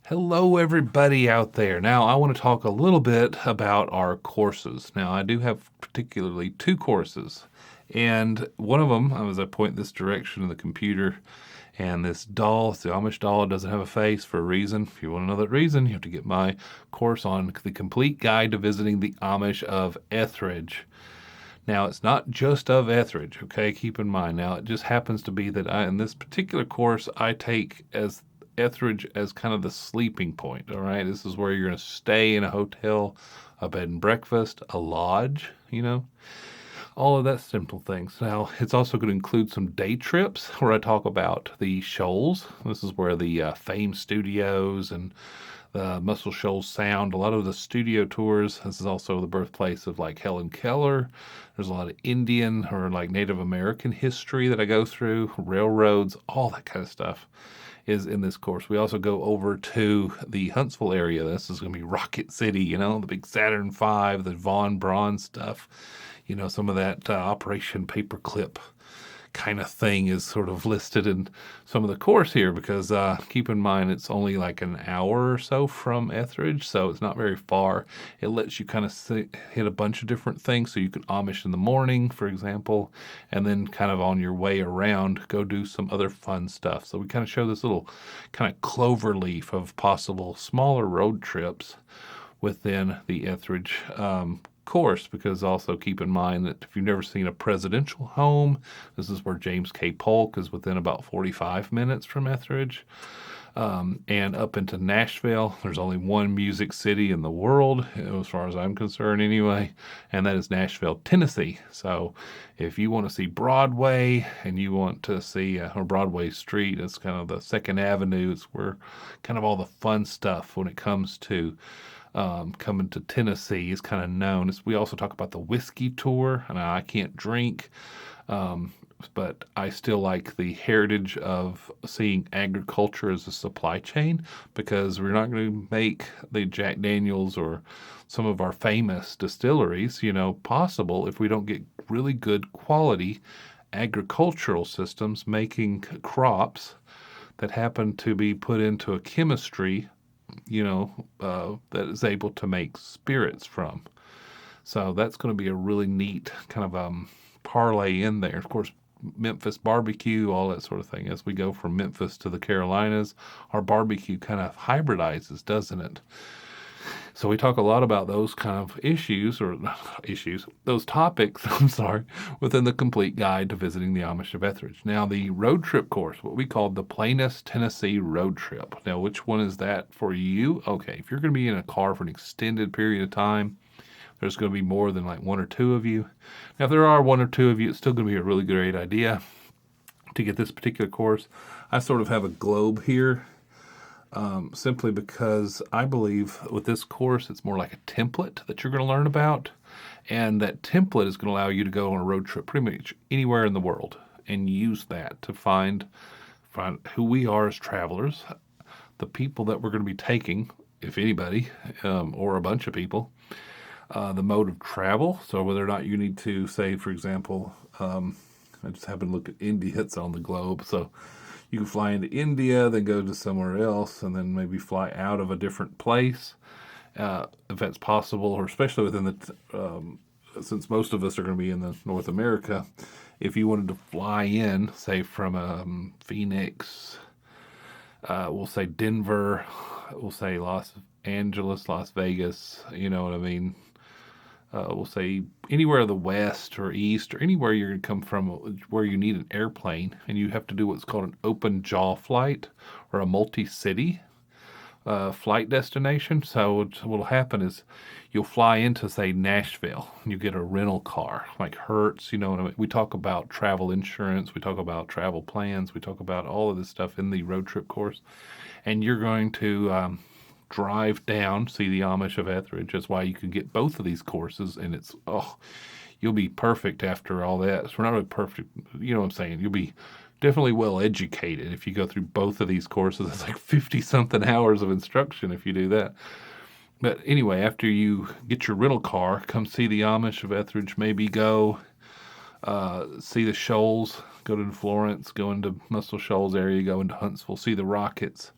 Hello, everybody out there. Now, I want to talk a little bit about our courses. Now, I do have particularly two courses, and one of them, as I point this direction of the computer, and this doll, it's the Amish doll, it doesn't have a face for a reason. If you want to know that reason, you have to get my course on the complete guide to visiting the Amish of Ethridge. Now, it's not just of Ethridge, okay? Keep in mind. Now, it just happens to be that in this particular course, I take as Ethridge as kind of the sleeping point, all right? This is where you're going to stay in a hotel, a bed and breakfast, a lodge, all of that simple things. Now, it's also going to include some day trips where I talk about the shoals. This is where the Fame Studios and the Muscle Shoals Sound, a lot of the studio tours. This is also the birthplace of like Helen Keller. There's a lot of Indian or like Native American history that I go through, railroads, all that kind of stuff is in this course. We also go over to the Huntsville area. This is going to be Rocket City, the big Saturn V, the Von Braun stuff, some of that Operation Paperclip kind of thing is sort of listed in some of the course here because keep in mind it's only like an hour or so from Ethridge, so it's not very far. It lets you kind of hit a bunch of different things, so you can Amish in the morning, for example, and then kind of on your way around, go do some other fun stuff. So we kind of show this little kind of clover leaf of possible smaller road trips within the Ethridge course, because also keep in mind that if you've never seen a presidential home, this is where James K. Polk is within about 45 minutes from Ethridge. And up into Nashville, there's only one music city in the world, as far as I'm concerned anyway, and that is Nashville, Tennessee. So if you want to see Broadway and you want to see, or Broadway Street, it's kind of the Second Avenue, it's where kind of all the fun stuff when it comes to coming to Tennessee is kind of known. We also talk about the whiskey tour, and I can't drink, but I still like the heritage of seeing agriculture as a supply chain, because we're not going to make the Jack Daniels or some of our famous distilleries, possible if we don't get really good quality agricultural systems making crops that happen to be put into a chemistry that is able to make spirits from. So that's going to be a really neat kind of parlay in there. Of course, Memphis barbecue, all that sort of thing. As we go from Memphis to the Carolinas, our barbecue kind of hybridizes, doesn't it? So we talk a lot about those kind of those topics, I'm sorry, within the complete guide to visiting the Amish of Ethridge. Now, the road trip course, what we call the Plainest Tennessee road trip. Now, which one is that for you? Okay, if you're going to be in a car for an extended period of time, there's going to be more than like one or two of you. Now, if there are one or two of you, it's still going to be a really great idea to get this particular course. I sort of have a globe here. Simply because I believe with this course, it's more like a template that you're going to learn about. And that template is going to allow you to go on a road trip pretty much anywhere in the world and use that to find who we are as travelers, the people that we're going to be taking, if anybody, or a bunch of people, the mode of travel. So whether or not you need to say, for example, I just happened to look at India, it's on the globe. So you can fly into India, then go to somewhere else, and then maybe fly out of a different place, if that's possible, or especially within since most of us are going to be in the North America, if you wanted to fly in, say from Phoenix, we'll say Denver, we'll say Los Angeles, Las Vegas, you know what I mean? We'll say anywhere of the west or east or anywhere you're going to come from where you need an airplane, and you have to do what's called an open jaw flight or a multi-city flight destination. So what will happen is you'll fly into, say, Nashville, and you get a rental car like Hertz. You know what I mean? We talk about travel insurance, we talk about travel plans, we talk about all of this stuff in the road trip course, and you're going to drive down, see the Amish of Ethridge. That's why you can get both of these courses, and you'll be perfect after all that. So we're not really perfect, you know what I'm saying? You'll be definitely well educated if you go through both of these courses. It's like 50 something hours of instruction if you do that. But anyway, after you get your rental car, come see the Amish of Ethridge, maybe go see the Shoals, go to Florence, go into Muscle Shoals area, go into Huntsville, see the Rockets,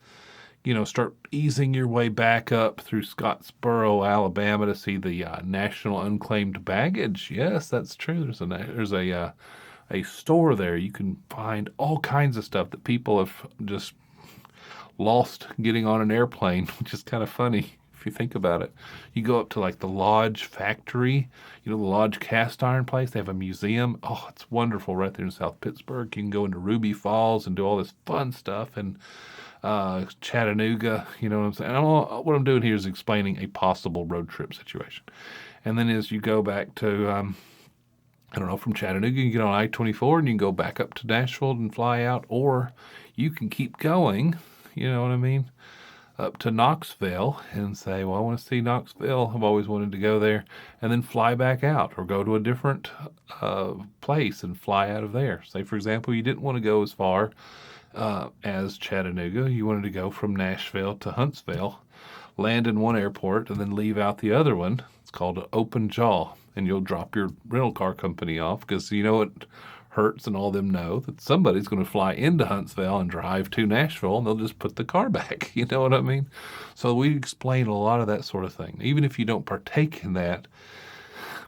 start easing your way back up through Scottsboro, Alabama to see the National Unclaimed Baggage. Yes, that's true. There's a store there. You can find all kinds of stuff that people have just lost getting on an airplane, which is kind of funny if you think about it. You go up to like the Lodge factory, the Lodge cast iron place. They have a museum. Oh, it's wonderful right there in South Pittsburgh. You can go into Ruby Falls and do all this fun stuff and Chattanooga. You know what I'm saying? What I'm doing here is explaining a possible road trip situation. And then as you go back to, I don't know, from Chattanooga, you get on I-24 and you can go back up to Nashville and fly out, or you can keep going, you know what I mean, up to Knoxville and say, well, I want to see Knoxville. I've always wanted to go there, and then fly back out or go to a different place and fly out of there. Say, for example, you didn't want to go as far as Chattanooga. You wanted to go from Nashville to Huntsville, land in one airport, and then leave out the other one. It's called an open jaw, and you'll drop your rental car company off because it Hertz and all them know that somebody's going to fly into Huntsville and drive to Nashville, and they'll just put the car back. You know what I mean? So we explain a lot of that sort of thing. Even if you don't partake in that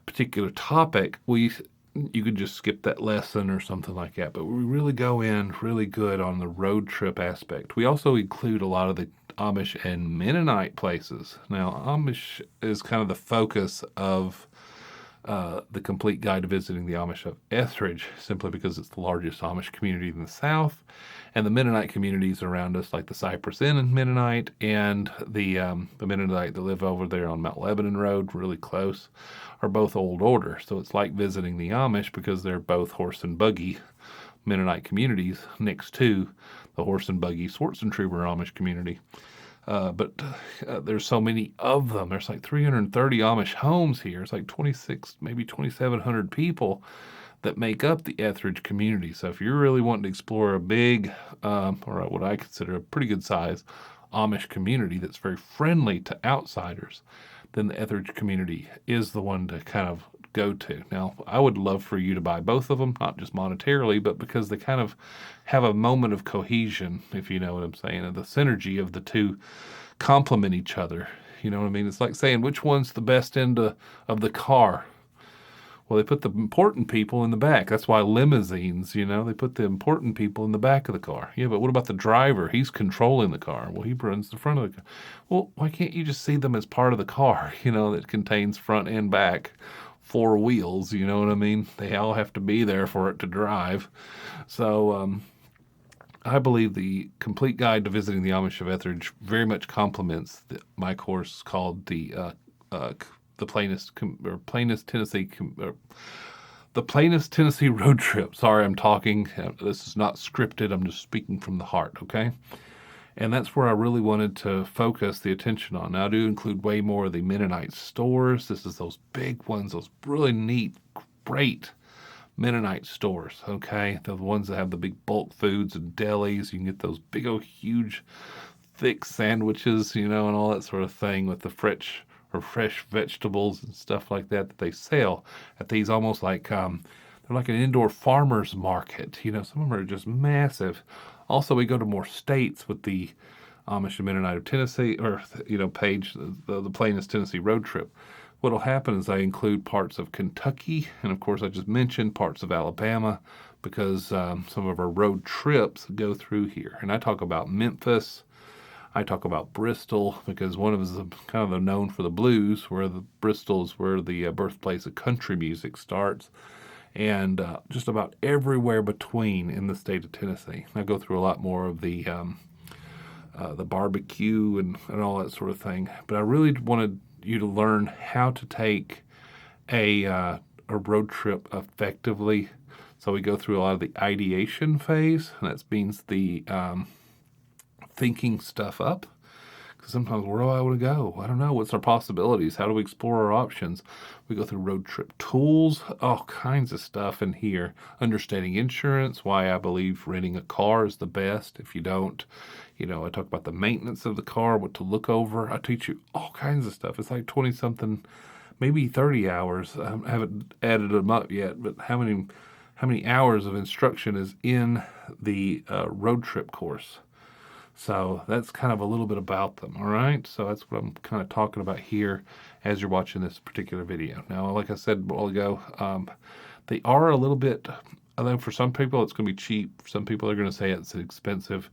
particular topic, you could just skip that lesson or something like that. But we really go in really good on the road trip aspect. We also include a lot of the Amish and Mennonite places. Now, Amish is kind of the focus of the complete guide to visiting the Amish of Ethridge, simply because it's the largest Amish community in the South, and the Mennonite communities around us, like the Cypress Inn and Mennonite, and the Mennonite that live over there on Mount Lebanon Road, really close, are both old order. So it's like visiting the Amish because they're both horse and buggy Mennonite communities next to the horse and buggy Swartzentrooper Amish community. But there's so many of them. There's like 330 Amish homes here. It's like 26, maybe 2,700 people that make up the Ethridge community. So if you're really wanting to explore a big, or what I consider a pretty good size Amish community that's very friendly to outsiders, then the Ethridge community is the one to kind of go to. Now, I would love for you to buy both of them, not just monetarily, but because they kind of have a moment of cohesion, if you know what I'm saying, and the synergy of the two complement each other. You know what I mean? It's like saying, which one's the best end of the car? Well, they put the important people in the back. That's why limousines, they put the important people in the back of the car. Yeah, but what about the driver? He's controlling the car. Well, he runs the front of the car. Well, why can't you just see them as part of the car, that contains front and back, 4 wheels, you know what I mean? They all have to be there for it to drive. So I believe the complete guide to visiting the Amish of Ethridge very much complements my course called the Plainest Tennessee road trip. Sorry, I'm talking. This is not scripted. I'm just speaking from the heart, okay? And that's where I really wanted to focus the attention on. Now, I do include way more of the Mennonite stores. This is those big ones, those really neat, great Mennonite stores, okay? The ones that have the big bulk foods and delis. You can get those big old huge, thick sandwiches, and all that sort of thing with the fresh vegetables and stuff like that they sell at these almost like, they're like an indoor farmer's market. Some of them are just massive. Also, we go to more states with the Amish and Mennonite of Tennessee, or, page, the Plainest Tennessee road trip. What'll happen is I include parts of Kentucky, and of course I just mentioned parts of Alabama, because some of our road trips go through here. And I talk about Memphis, I talk about Bristol, because one of us is kind of known for the blues, where Bristol is where the birthplace of country music starts. And just about everywhere between in the state of Tennessee. I go through a lot more of the barbecue and all that sort of thing. But I really wanted you to learn how to take a road trip effectively. So we go through a lot of the ideation phase, and that means the thinking stuff up. Because sometimes, where do I want to go? I don't know. What's our possibilities? How do we explore our options? We go through road trip tools, all kinds of stuff in here. Understanding insurance, why I believe renting a car is the best. If you don't, I talk about the maintenance of the car, what to look over. I teach you all kinds of stuff. It's like 20-something, maybe 30 hours. I haven't added them up yet, but how many hours of instruction is in the road trip course? So that's kind of a little bit about them, all right? So that's what I'm kind of talking about here as you're watching this particular video. Now, like I said a while ago, they are a little bit, I think for some people it's going to be cheap. For some people are going to say it's expensive.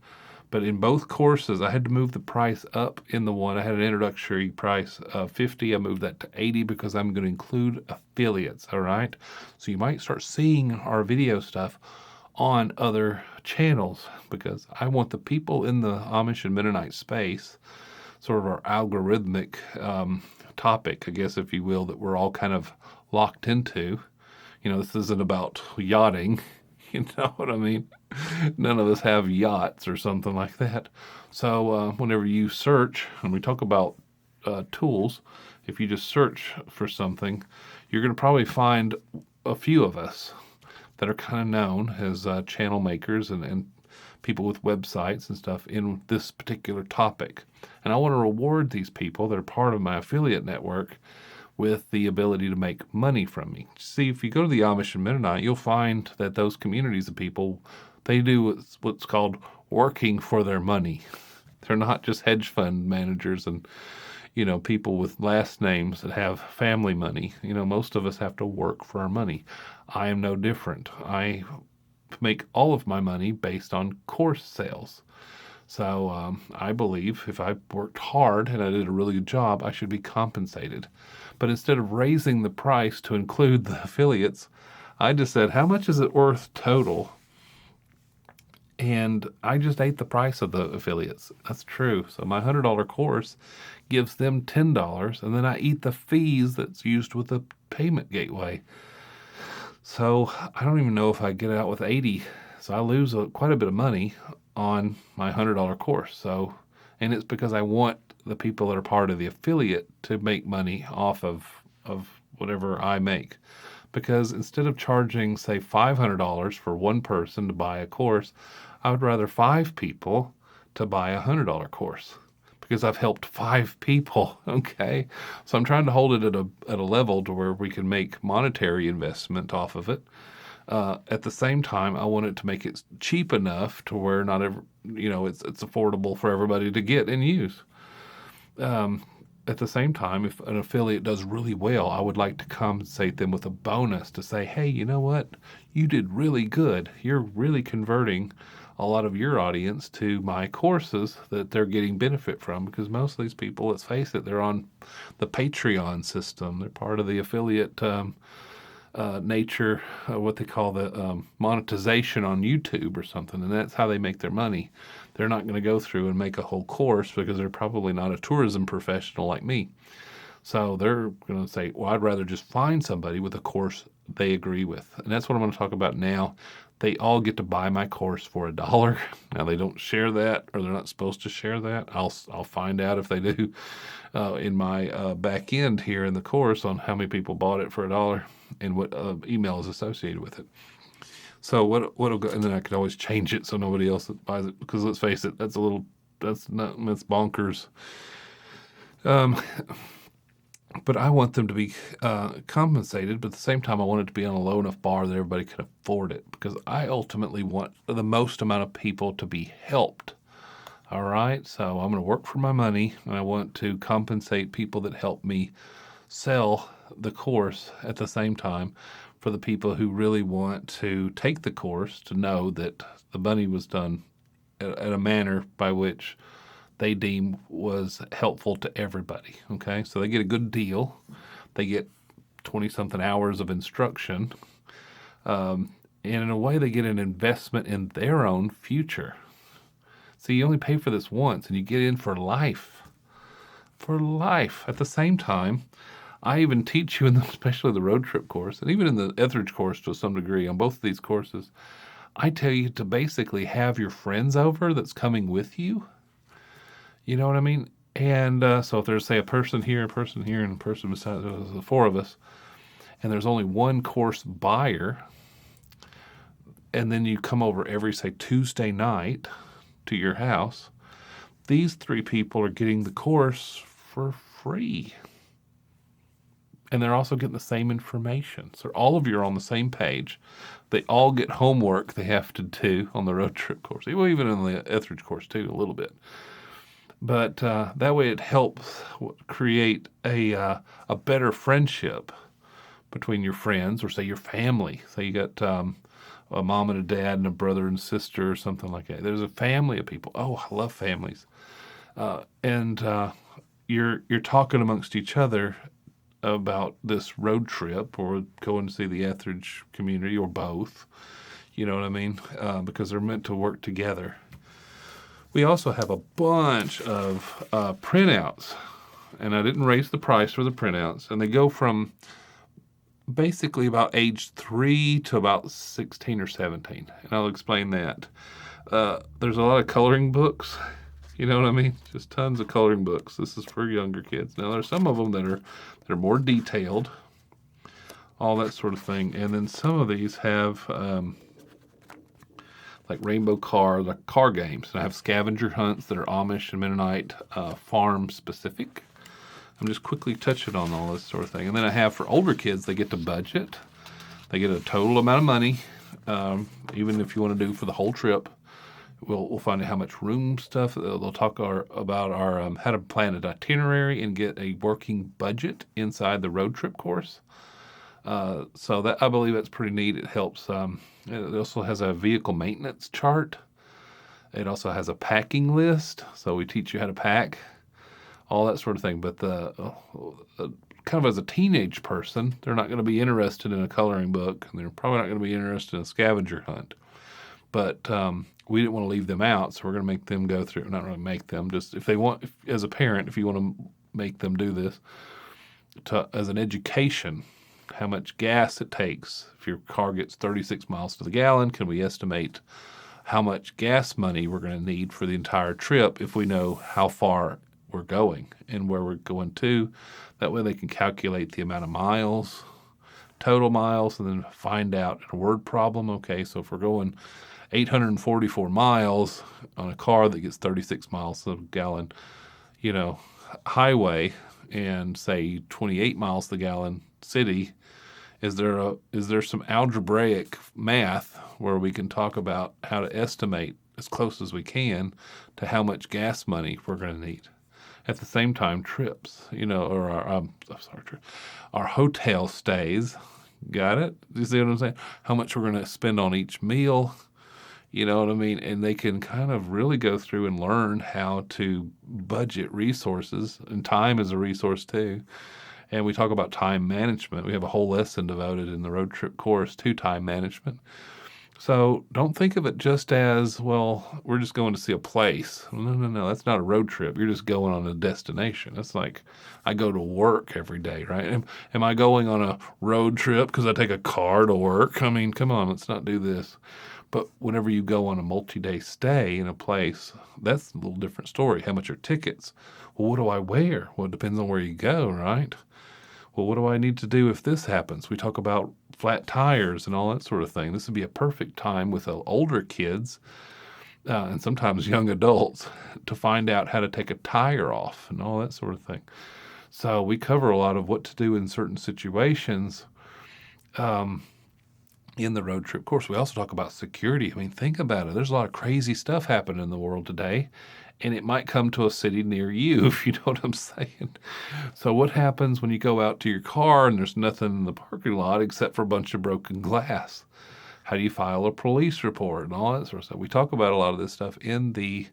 But in both courses, I had to move the price up in the one. I had an introductory price of 50. I moved that to 80 because I'm going to include affiliates, all right? So you might start seeing our video stuff on other channels because I want the people in the Amish and Mennonite space, sort of our algorithmic topic, I guess, if you will, that we're all kind of locked into. This isn't about yachting. You know what I mean? None of us have yachts or something like that. So whenever you search, and we talk about tools, if you just search for something, you're going to probably find a few of us that are kind of known as channel makers and people with websites and stuff in this particular topic. And I want to reward these people that are part of my affiliate network with the ability to make money from me. See, if you go to the Amish and Mennonite, you'll find that those communities of people, they do what's called working for their money. They're not just hedge fund managers and, people with last names that have family money. Most of us have to work for our money. I am no different. I make all of my money based on course sales. So I believe if I worked hard and I did a really good job, I should be compensated. But instead of raising the price to include the affiliates, I just said, how much is it worth total? And I just ate the price of the affiliates. That's true. So my $100 course gives them $10, and then I eat the fees that's used with the payment gateway. So I don't even know if I get out with 80. So I lose quite a bit of money on my $100 course. So, and it's because I want the people that are part of the affiliate to make money off of whatever I make. Because instead of charging, say, $500 for one person to buy a course, I would rather 5 people to buy a $100 course because I've helped 5 people. Okay. So I'm trying to hold it at a level to where we can make monetary investment off of it. At the same time, I want it to make it cheap enough to where not every, it's affordable for everybody to get and use. At the same time, if an affiliate does really well, I would like to compensate them with a bonus to say, hey, you know what? You did really good. You're really converting a lot of your audience to my courses that they're getting benefit from, because most of these people, let's face it, they're on the Patreon system. They're part of the affiliate nature, what they call the monetization on YouTube or something, and that's how they make their money. They're not going to go through and make a whole course because they're probably not a tourism professional like me. So they're going to say, well, I'd rather just find somebody with a course they agree with. And that's what I'm going to talk about now. They all get to buy my course for $1. Now they don't share that, or they're not supposed to share that. I'll find out if they do in my back end here in the course on how many people bought it for $1 and what email is associated with it. So what'll go, and then I can always change it so nobody else buys it, because let's face it, that's bonkers. But I want them to be compensated, but at the same time, I want it to be on a low enough bar that everybody can afford it, because I ultimately want the most amount of people to be helped. All right, so I'm going to work for my money, and I want to compensate people that help me sell the course at the same time for the people who really want to take the course to know that the money was done at a manner by which they deem was helpful to everybody. Okay, so they get a good deal. They get 20-something hours of instruction. And in a way, they get an investment in their own future. So you only pay for this once, and you get in for life. For life. At the same time, I even teach you, especially the road trip course, and even in the Ethridge course to some degree, on both of these courses, I tell you to basically have your friends over that's coming with you. You know what I mean? And so if there's, say, a person here, and a person beside the 4 of us, and there's only one course buyer, and then you come over every, say, Tuesday night to your house, these 3 people are getting the course for free. and they're also getting the same information. So all of you are on the same page. They all get homework they have to do on the road trip course, well, even in the Ethridge course too, a little bit. But that way it helps create a better friendship between your friends, or say your family. Say you got a mom and a dad and a brother and sister or something like that. There's a family of people. Oh, I love families. And you're talking amongst each other about this road trip or going to see the Ethridge community or both. You know what I mean? Because they're meant to work together. We also have a bunch of printouts, and I didn't raise the price for the printouts, and they go from basically about age 3 to about 16 or 17, and I'll explain that. There's a lot of coloring books. You know what I mean? Just tons of coloring books. This is for younger kids. Now, there's some of them that are more detailed, all that sort of thing. And then some of these have like rainbow car, like car games. And I have scavenger hunts that are Amish and Mennonite farm specific. I'm just quickly touching on all this sort of thing. And then I have for older kids, they get to budget. They get a total amount of money, even if you want to do for the whole trip. We'll find out how much room stuff. They'll talk about our how to plan an itinerary and get a working budget inside the road trip course. So that, I believe that's pretty neat. It helps. It also has a vehicle maintenance chart. It also has a packing list. So we teach you how to pack, all that sort of thing. But kind of as a teenage person, they're not going to be interested in a coloring book, and they're probably not going to be interested in a scavenger hunt. But we didn't want to leave them out, so we're going to make them go through. Not really make them, just if they want, as a parent, if you want to make them do this as an education, how much gas it takes. If your car gets 36 miles to the gallon, can we estimate how much gas money we're going to need for the entire trip if we know how far we're going and where we're going to? That way they can calculate the amount of miles, total miles, and then find out a word problem. Okay, so if we're going 844 miles on a car that gets 36 miles a gallon, highway, and say 28 miles a gallon city, is there some algebraic math where we can talk about how to estimate as close as we can to how much gas money we're going to need? At the same time, trips, or our hotel stays. Got it? You see what I'm saying? How much we're going to spend on each meal. You know what I mean? And they can kind of really go through and learn how to budget resources, and time is a resource too. And we talk about time management. We have a whole lesson devoted in the road trip course to time management. So don't think of it just as, well, we're just going to see a place. No, that's not a road trip. You're just going on a destination. It's like I go to work every day, right? Am I going on a road trip because I take a car to work? I mean, come on, let's not do this. But whenever you go on a multi-day stay in a place, that's a little different story. How much are tickets? Well, what do I wear? Well, it depends on where you go, right? Well, what do I need to do if this happens? We talk about flat tires and all that sort of thing. This would be a perfect time with older kids and sometimes young adults to find out how to take a tire off and all that sort of thing. So we cover a lot of what to do in certain situations in the road trip course. We also talk about security. I mean, think about it. There's a lot of crazy stuff happening in the world today, and it might come to a city near you, if you know what I'm saying. So what happens when you go out to your car and there's nothing in the parking lot except for a bunch of broken glass? How do you file a police report and all that sort of stuff? We talk about a lot of this stuff in the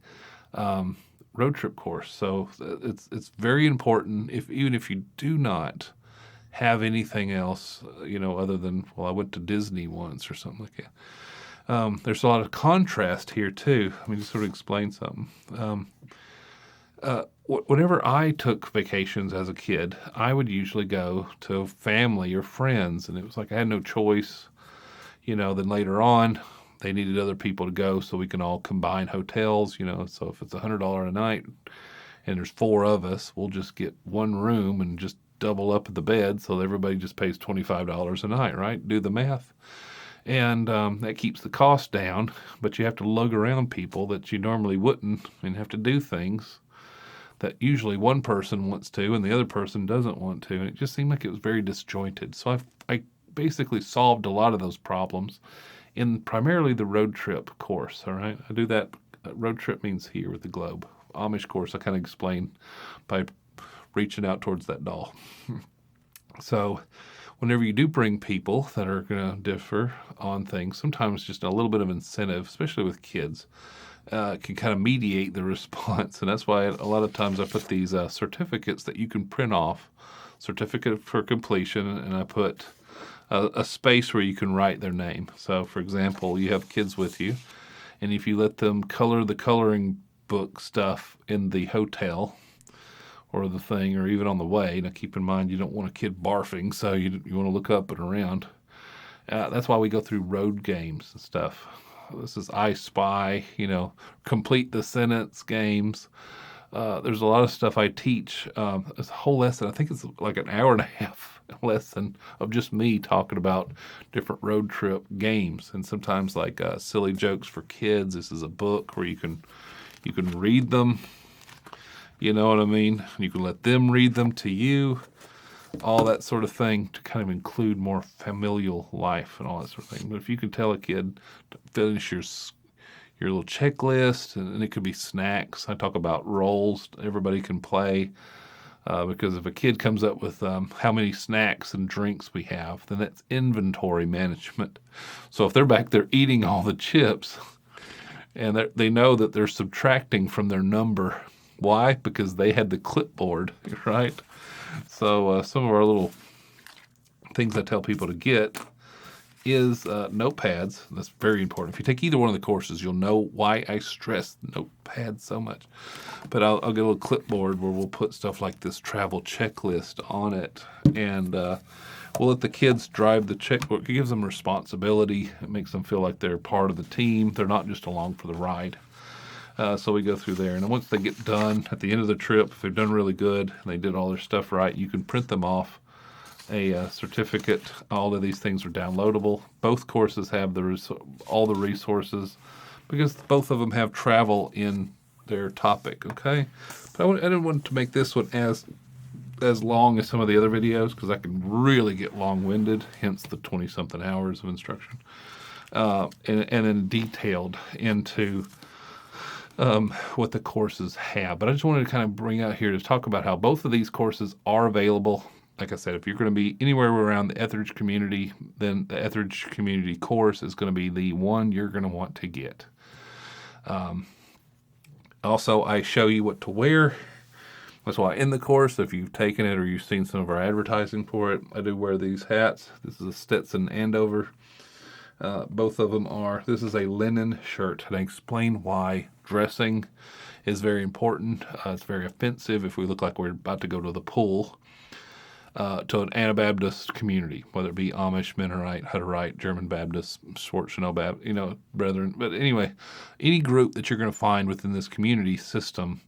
road trip course. So it's very important, even if you do not have anything else, other than, well, I went to Disney once or something like that. There's a lot of contrast here too. Let me just sort of explain something. Whenever I took vacations as a kid, I would usually go to family or friends, and it was like I had no choice. Then later on, they needed other people to go so we can all combine hotels. So if it's $100 a night and there's 4 of us, we'll just get one room and just double up the bed, so everybody just pays $25 a night, right? Do the math. And that keeps the cost down, but you have to lug around people that you normally wouldn't and have to do things that usually one person wants to and the other person doesn't want to. And it just seemed like it was very disjointed. So I basically solved a lot of those problems in primarily the road trip course. All right. I do that. Road trip means here with the globe. Amish course, I kind of explain by reaching out towards that doll. So whenever you do bring people that are going to differ on things, sometimes just a little bit of incentive, especially with kids, can kind of mediate the response. And that's why a lot of times I put these certificates that you can print off, certificate for completion, and I put a space where you can write their name. So, for example, you have kids with you, and if you let them color the coloring book stuff in the hotel or the thing, or even on the way. Now, keep in mind, you don't want a kid barfing, so you want to look up and around. That's why we go through road games and stuff. This is I Spy, complete the sentence games. There's a lot of stuff I teach. It's a whole lesson. I think it's like an hour and a half lesson of just me talking about different road trip games, and sometimes like silly jokes for kids. This is a book where you can read them. You know what I mean? You can let them read them to you, all that sort of thing, to kind of include more familial life and all that sort of thing. But if you can tell a kid to finish your little checklist, and it could be snacks. I talk about roles everybody can play, because if a kid comes up with how many snacks and drinks we have, then that's inventory management. So if they're back there eating all the chips, and they know that they're subtracting from their number. Why? Because they had the clipboard, right? So some of our little things I tell people to get is notepads. That's very important. If you take either one of the courses, you'll know why I stress notepads so much. But I'll get a little clipboard where we'll put stuff like this travel checklist on it, and we'll let the kids drive the checkbook. It gives them responsibility. It makes them feel like they're part of the team. They're not just along for the ride. So we go through there, and then once they get done at the end of the trip, if they've done really good and they did all their stuff right, you can print them off a certificate. All of these things are downloadable. Both courses have all the resources, because both of them have travel in their topic. Okay, but I didn't want to make this one as long as some of the other videos, because I can really get long-winded. Hence the 20-something hours of instruction, and then detailed into what the courses have. But I just wanted to kind of bring out here to talk about how both of these courses are available. Like I said, if you're going to be anywhere around the Ethridge community, then the Ethridge community course is going to be the one you're going to want to get. Also, I show you what to wear. That's why in the course, if you've taken it or you've seen some of our advertising for it, I do wear these hats. This is a Stetson Andover. Both of them are. This is a linen shirt, and I explain why dressing is very important. It's very offensive if we look like we're about to go to the pool, to an Anabaptist community, whether it be Amish, Mennonite, Hutterite, German Baptist, Schwarzschild Baptist, brethren. But anyway, any group that you're going to find within this community system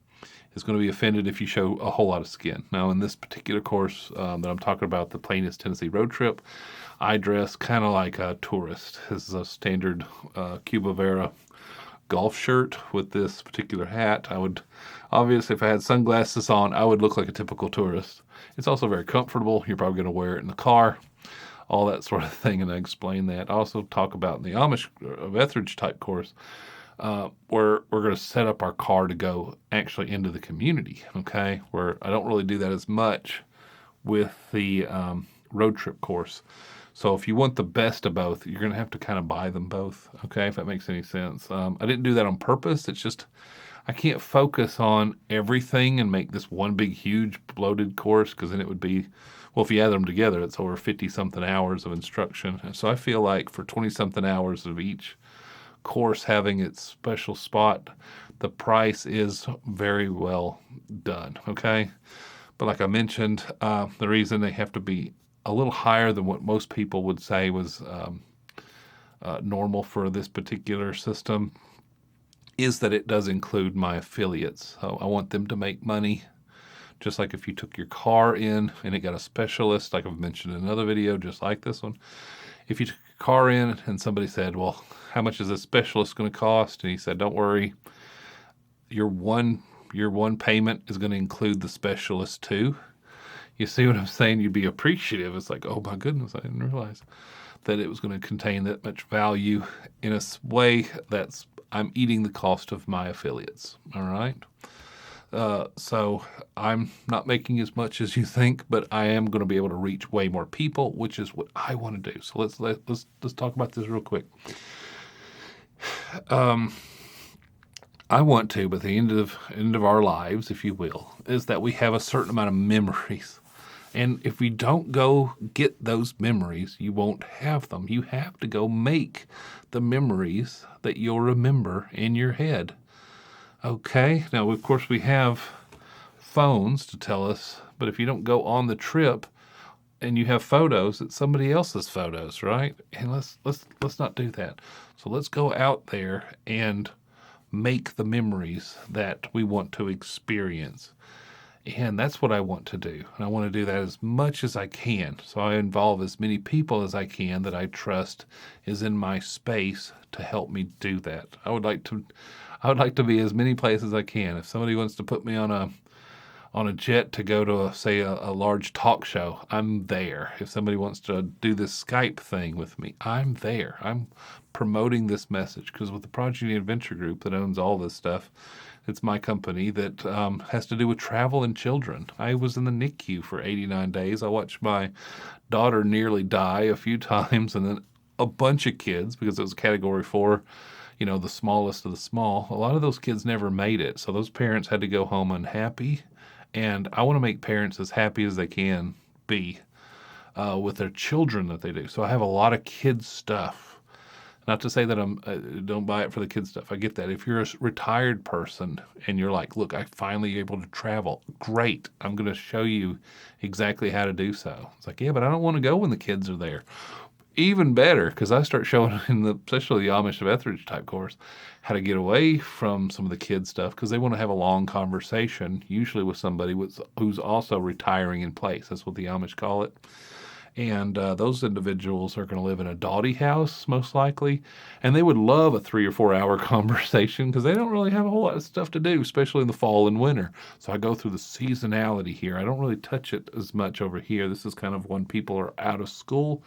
is going to be offended if you show a whole lot of skin. Now, in this particular course that I'm talking about, the Plainest Tennessee road trip, I dress kind of like a tourist. This is a standard Cuba Vera golf shirt with this particular hat. I would, obviously, if I had sunglasses on, I would look like a typical tourist. It's also very comfortable. You're probably going to wear it in the car, all that sort of thing, and I explain that. I also talk about in the Amish of Ethridge type course, where we're going to set up our car to go actually into the community, okay? Where I don't really do that as much with the road trip course. So if you want the best of both, you're going to have to kind of buy them both, okay, if that makes any sense. I didn't do that on purpose. It's just I can't focus on everything and make this one big, huge, bloated course, because then it would be, well, if you add them together, it's over 50-something hours of instruction. And so I feel like for 20-something hours of each course having its special spot, the price is very well done, okay? But like I mentioned, the reason they have to be a little higher than what most people would say was normal for this particular system is that it does include my affiliates. So I want them to make money, just like if you took your car in and it got a specialist, like I've mentioned in another video, just like this one. If you took your car in and somebody said, well, how much is this specialist going to cost? And he said, don't worry, your one your one payment is going to include the specialist too. You see what I'm saying? You'd be appreciative. It's like, oh my goodness, I didn't realize that it was going to contain that much value in a way that's I'm eating the cost of my affiliates. All right. So I'm not making as much as you think, but I am going to be able to reach way more people, which is what I want to do. So let's talk about this real quick. I want to, but the end of our lives, if you will, is that we have a certain amount of memories. And if we don't go get those memories, you won't have them. You have to go make the memories that you'll remember in your head. Okay, now of course we have phones to tell us, but if you don't go on the trip and you have photos, it's somebody else's photos, right? And let's not do that. So let's go out there and make the memories that we want to experience. And that's what I want to do. And I want to do that as much as I can. So I involve as many people as I can that I trust is in my space to help me do that. I would like to be as many places as I can. If somebody wants to put me on a jet to go to a large talk show, I'm there. If somebody wants to do this Skype thing with me, I'm there. I'm promoting this message because with the Progeny Adventure Group that owns all this stuff, it's my company that has to do with travel and children. I was in the NICU for 89 days. I watched my daughter nearly die a few times, and then a bunch of kids, because it was Category 4, the smallest of the small. A lot of those kids never made it, so those parents had to go home unhappy. And I want to make parents as happy as they can be with their children that they do. So I have a lot of kids stuff. Not to say that don't buy it for the kids stuff. I get that. If you're a retired person and you're like, look, I'm finally able to travel, great. I'm going to show you exactly how to do so. It's like, yeah, but I don't want to go when the kids are there. Even better, because I start showing especially the Amish of Ethridge type course, how to get away from some of the kid stuff because they want to have a long conversation, usually with somebody who's also retiring in place. That's what the Amish call it. And those individuals are going to live in a dotty house, most likely. And they would love a 3 or 4 hour conversation because they don't really have a whole lot of stuff to do, especially in the fall and winter. So I go through the seasonality here. I don't really touch it as much over here. This is kind of when people are out of school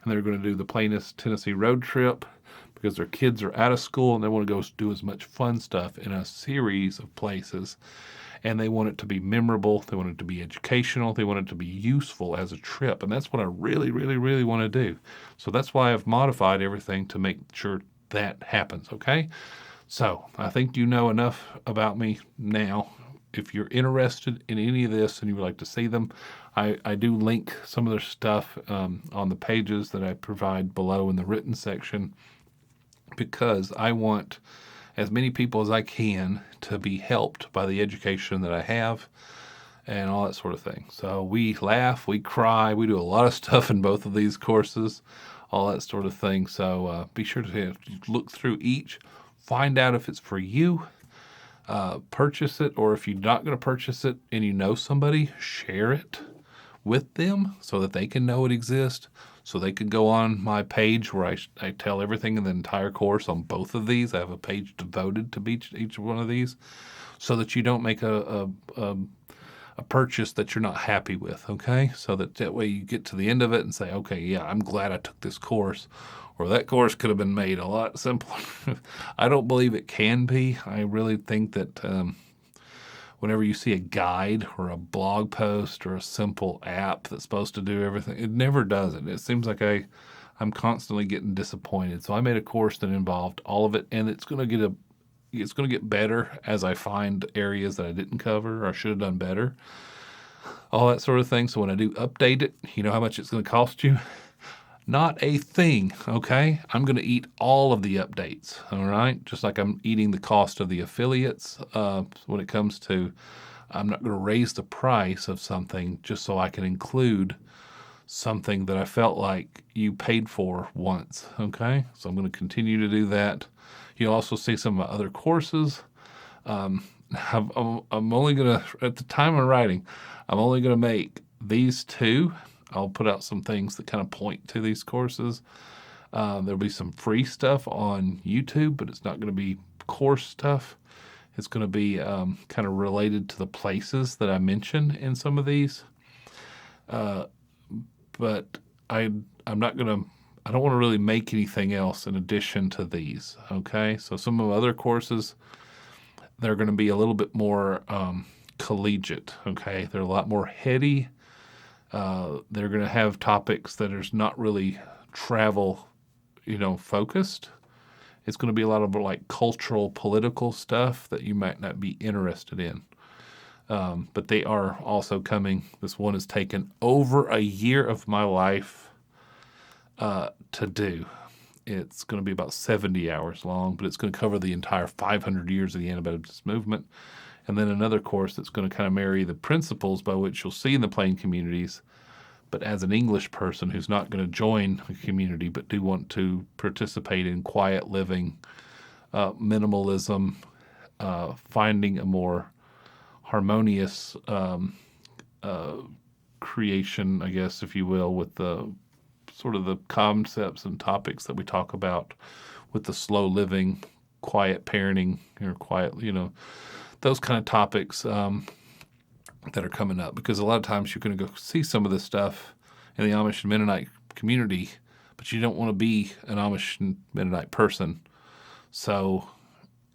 and they're going to do the Plainest, Tennessee road trip because their kids are out of school and they want to go do as much fun stuff in a series of places. And they want it to be memorable. They want it to be educational. They want it to be useful as a trip. And that's what I really, really, really want to do. So that's why I've modified everything to make sure that happens, okay? So I think you know enough about me now. If you're interested in any of this and you would like to see them, I do link some of their stuff on the pages that I provide below in the written section because I want as many people as I can to be helped by the education that I have and all that sort of thing. So we laugh, we cry, we do a lot of stuff in both of these courses, all that sort of thing. So be sure to look through each, find out if it's for you, purchase it, or if you're not going to purchase it and you know somebody, share it with them so that they can know it exists. So they could go on my page where I tell everything in the entire course on both of these. I have a page devoted to each one of these so that you don't make a purchase that you're not happy with, okay? So that way you get to the end of it and say, okay, yeah, I'm glad I took this course, or that course could have been made a lot simpler. I don't believe it can be. I really think that whenever you see a guide or a blog post or a simple app that's supposed to do everything, it never does it. It seems like I'm constantly getting disappointed. So I made a course that involved all of it, and it's going to get better as I find areas that I didn't cover or I should have done better. All that sort of thing. So when I do update it, you know how much it's going to cost you? Not a thing, okay? I'm going to eat all of the updates, all right? Just like I'm eating the cost of the affiliates when it comes to, I'm not going to raise the price of something just so I can include something that I felt like you paid for once, okay? So I'm going to continue to do that. You'll also see some of my other courses. I'm only going to, at the time of writing, I'm only going to make these two. I'll put out some things that kind of point to these courses. There'll be some free stuff on YouTube, but it's not going to be course stuff. It's going to be kind of related to the places that I mention in some of these. But I'm not going to, I don't want to really make anything else in addition to these. Okay. So some of the other courses, they're going to be a little bit more collegiate. Okay. They're a lot more heady. They're going to have topics that are not really travel, focused. It's going to be a lot of like cultural, political stuff that you might not be interested in. But they are also coming. This one has taken over a year of my life to do. It's going to be about 70 hours long, but it's going to cover the entire 500 years of the Anabaptist movement. And then another course that's going to kind of marry the principles by which you'll see in the plain communities, but as an English person who's not going to join a community but do want to participate in quiet living, minimalism, finding a more harmonious creation, I guess, if you will, with the sort of the concepts and topics that we talk about with the slow living, quiet parenting, or quiet, those kind of topics that are coming up. Because a lot of times you're going to go see some of this stuff in the Amish and Mennonite community, but you don't want to be an Amish and Mennonite person. So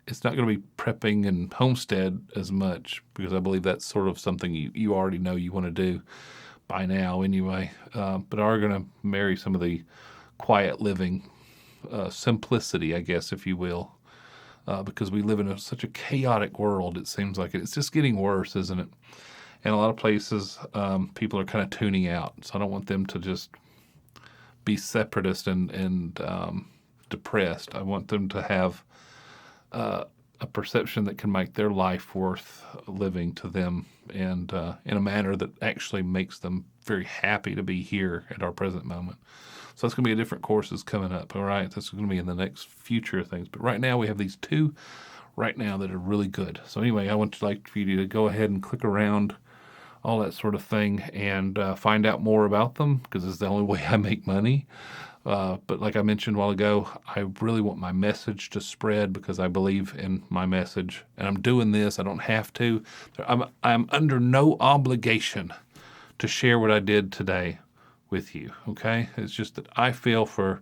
it's not going to be prepping and homestead as much, because I believe that's sort of something you already know you want to do by now anyway. But are going to marry some of the quiet living, simplicity, I guess, if you will. Because we live in such a chaotic world, it seems like it's just getting worse, isn't it? And a lot of places, people are kind of tuning out. So I don't want them to just be separatist and depressed. I want them to have a perception that can make their life worth living to them, and in a manner that actually makes them very happy to be here at our present moment. So that's going to be a different courses coming up. All right. That's going to be in the next future things. But right now we have these two right now that are really good. So anyway, I would like for you to go ahead and click around all that sort of thing and find out more about them, because it's the only way I make money. But like I mentioned a while ago, I really want my message to spread, because I believe in my message, and I'm doing this. I don't have to. I'm under no obligation to share what I did today with you. Okay. It's just that I feel for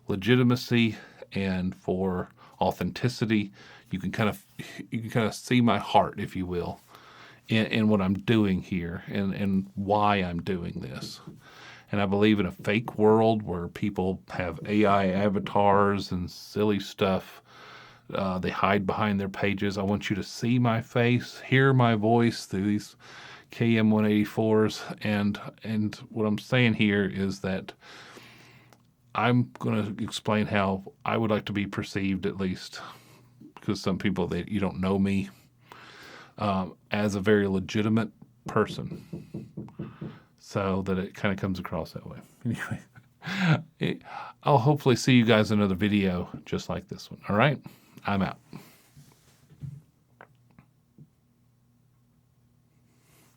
legitimacy and for authenticity. You can kind of see my heart, if you will, in what I'm doing here and why I'm doing this. And I believe in a fake world where people have AI avatars and silly stuff. They hide behind their pages. I want you to see my face, hear my voice through these KM184s. And what I'm saying here is that I'm going to explain how I would like to be perceived, at least, because some people, you don't know me, as a very legitimate person, so that it kind of comes across that way. Anyway, I'll hopefully see you guys in another video just like this one. All right, I'm out.